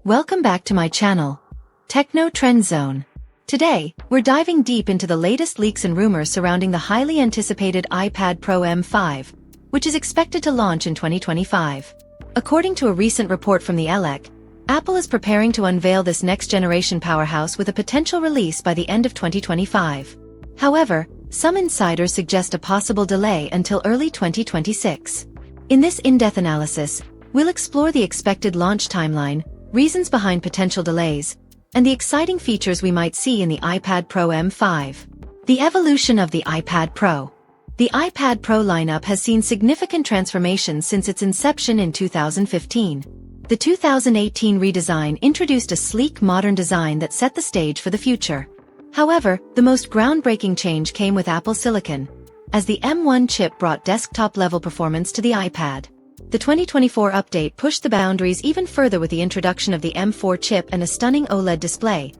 Welcome back to my channel, Techno Trend Zone. Today, we're diving deep into the latest leaks and rumors surrounding the highly anticipated iPad Pro M5, which is expected to launch in 2025. According to a recent report from the Elec, Apple is preparing to unveil this next-generation powerhouse with a potential release by the end of 2025. However, some insiders suggest a possible delay until early 2026. In this in-depth analysis, we'll explore the expected launch timeline, reasons behind potential delays, and the exciting features we might see in the iPad Pro M5. The evolution of the iPad Pro. The iPad Pro lineup has seen significant transformations since its inception in 2015. The 2018 redesign introduced a sleek, modern design that set the stage for the future. However, the most groundbreaking change came with Apple Silicon, as the M1 chip brought desktop-level performance to the iPad. The 2024 update pushed the boundaries even further with the introduction of the M4 chip and a stunning OLED display,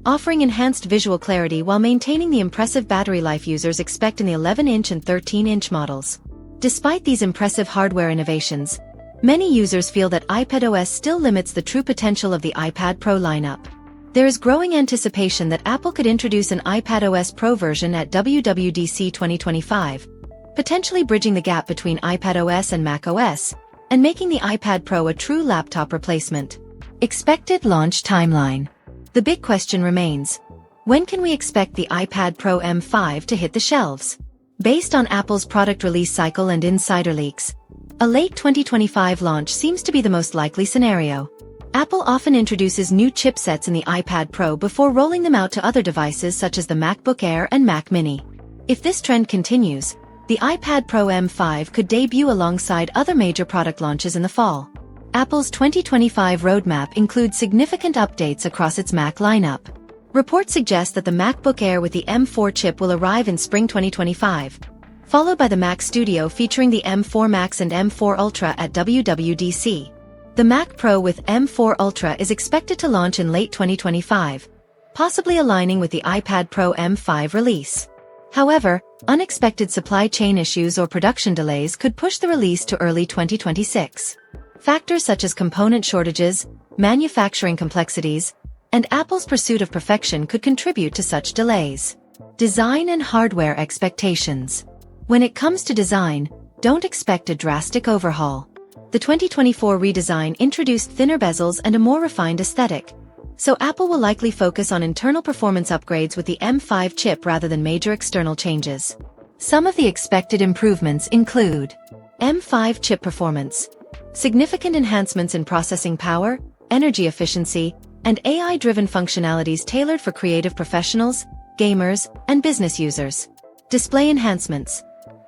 offering enhanced visual clarity while maintaining the impressive battery life users expect in the 11-inch and 13-inch models. Despite these impressive hardware innovations, many users feel that iPadOS still limits the true potential of the iPad Pro lineup. There is growing anticipation that Apple could introduce an iPadOS Pro version at WWDC 2025, potentially bridging the gap between iPadOS and macOS, and making the iPad Pro a true laptop replacement. Expected launch timeline. The big question remains, when can we expect the iPad Pro M5 to hit the shelves? Based on Apple's product release cycle and insider leaks, a late 2025 launch seems to be the most likely scenario. Apple often introduces new chipsets in the iPad Pro before rolling them out to other devices such as the MacBook Air and Mac Mini. If this trend continues, the iPad Pro M5 could debut alongside other major product launches in the fall. Apple's 2025 roadmap includes significant updates across its Mac lineup. Reports suggest that the MacBook Air with the M4 chip will arrive in spring 2025, followed by the Mac Studio featuring the M4 Max and M4 Ultra at WWDC. The Mac Pro with M4 Ultra is expected to launch in late 2025, possibly aligning with the iPad Pro M5 release. However, unexpected supply chain issues or production delays could push the release to early 2026. Factors such as component shortages, manufacturing complexities, and Apple's pursuit of perfection could contribute to such delays. Design and hardware expectations. When it comes to design, don't expect a drastic overhaul. The 2024 redesign introduced thinner bezels and a more refined aesthetic, so Apple will likely focus on internal performance upgrades with the M5 chip rather than major external changes. Some of the expected improvements include M5 chip performance, significant enhancements in processing power, energy efficiency, and AI-driven functionalities tailored for creative professionals, gamers, and business users. Display enhancements.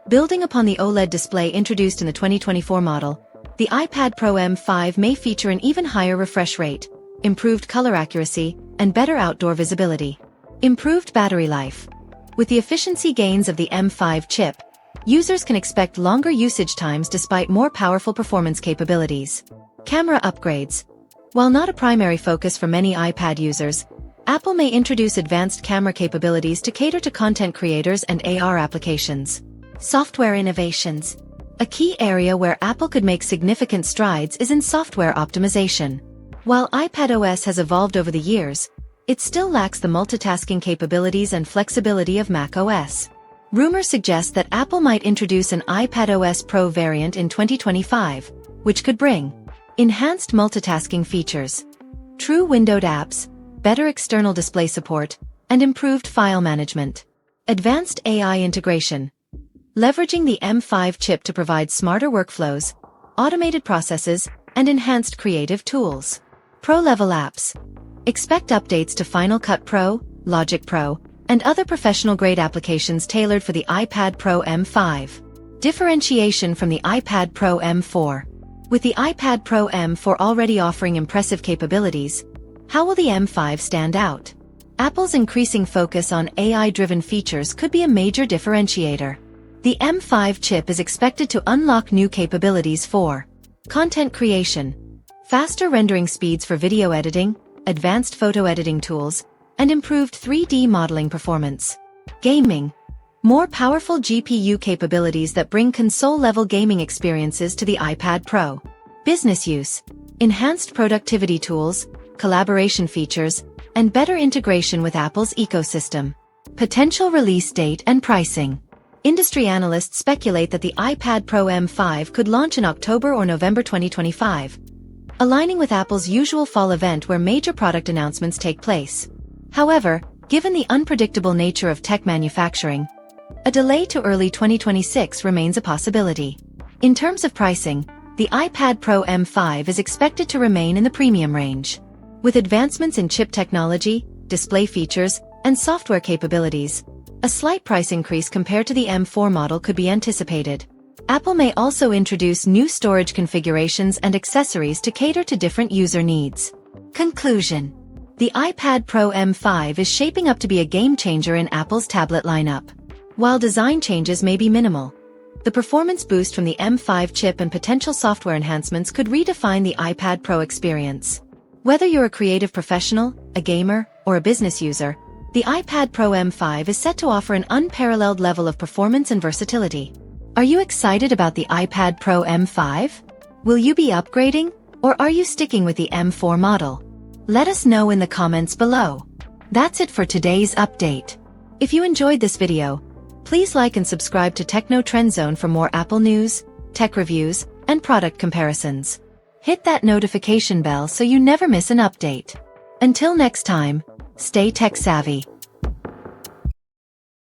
Building upon the OLED display introduced in the 2024 model, the iPad Pro M5 may feature an even higher refresh rate, improved color accuracy, and better outdoor visibility. Improved battery life. With the efficiency gains of the M5 chip, users can expect longer usage times despite more powerful performance capabilities. Camera upgrades. While not a primary focus for many iPad users, Apple may introduce advanced camera capabilities to cater to content creators and AR applications. Software innovations. A key area where Apple could make significant strides is in software optimization. While iPadOS has evolved over the years, it still lacks the multitasking capabilities and flexibility of macOS. Rumors suggest that Apple might introduce an iPadOS Pro variant in 2025, which could bring enhanced multitasking features, true windowed apps, better external display support, and improved file management. Advanced AI integration. Leveraging the M5 chip to provide smarter workflows, automated processes, and enhanced creative tools. Pro-level apps. Expect updates to Final Cut Pro, Logic Pro, and other professional-grade applications tailored for the iPad Pro M5. Differentiation from the iPad Pro M4. With the iPad Pro M4 already offering impressive capabilities, how will the M5 stand out? Apple's increasing focus on AI-driven features could be a major differentiator. The M5 chip is expected to unlock new capabilities for content creation, faster rendering speeds for video editing, advanced photo editing tools, and improved 3D modeling performance. Gaming. More powerful GPU capabilities that bring console-level gaming experiences to the iPad Pro. Business use. Enhanced productivity tools, collaboration features, and better integration with Apple's ecosystem. Potential release date and pricing. Industry analysts speculate that the iPad Pro M5 could launch in October or November 2025, aligning with Apple's usual fall event where major product announcements take place. However, given the unpredictable nature of tech manufacturing, a delay to early 2026 remains a possibility. In terms of pricing, the iPad Pro M5 is expected to remain in the premium range. With advancements in chip technology, display features, and software capabilities, a slight price increase compared to the M4 model could be anticipated. Apple may also introduce new storage configurations and accessories to cater to different user needs. Conclusion. The iPad Pro M5 is shaping up to be a game-changer in Apple's tablet lineup. While design changes may be minimal, the performance boost from the M5 chip and potential software enhancements could redefine the iPad Pro experience. Whether you're a creative professional, a gamer, or a business user, the iPad Pro M5 is set to offer an unparalleled level of performance and versatility. Are you excited about the iPad Pro M5? Will you be upgrading, or are you sticking with the M4 model? Let us know in the comments below. That's it for today's update. If you enjoyed this video, please like and subscribe to Techno Trend Zone for more Apple news, tech reviews, and product comparisons. Hit that notification bell so you never miss an update. Until next time, stay tech savvy.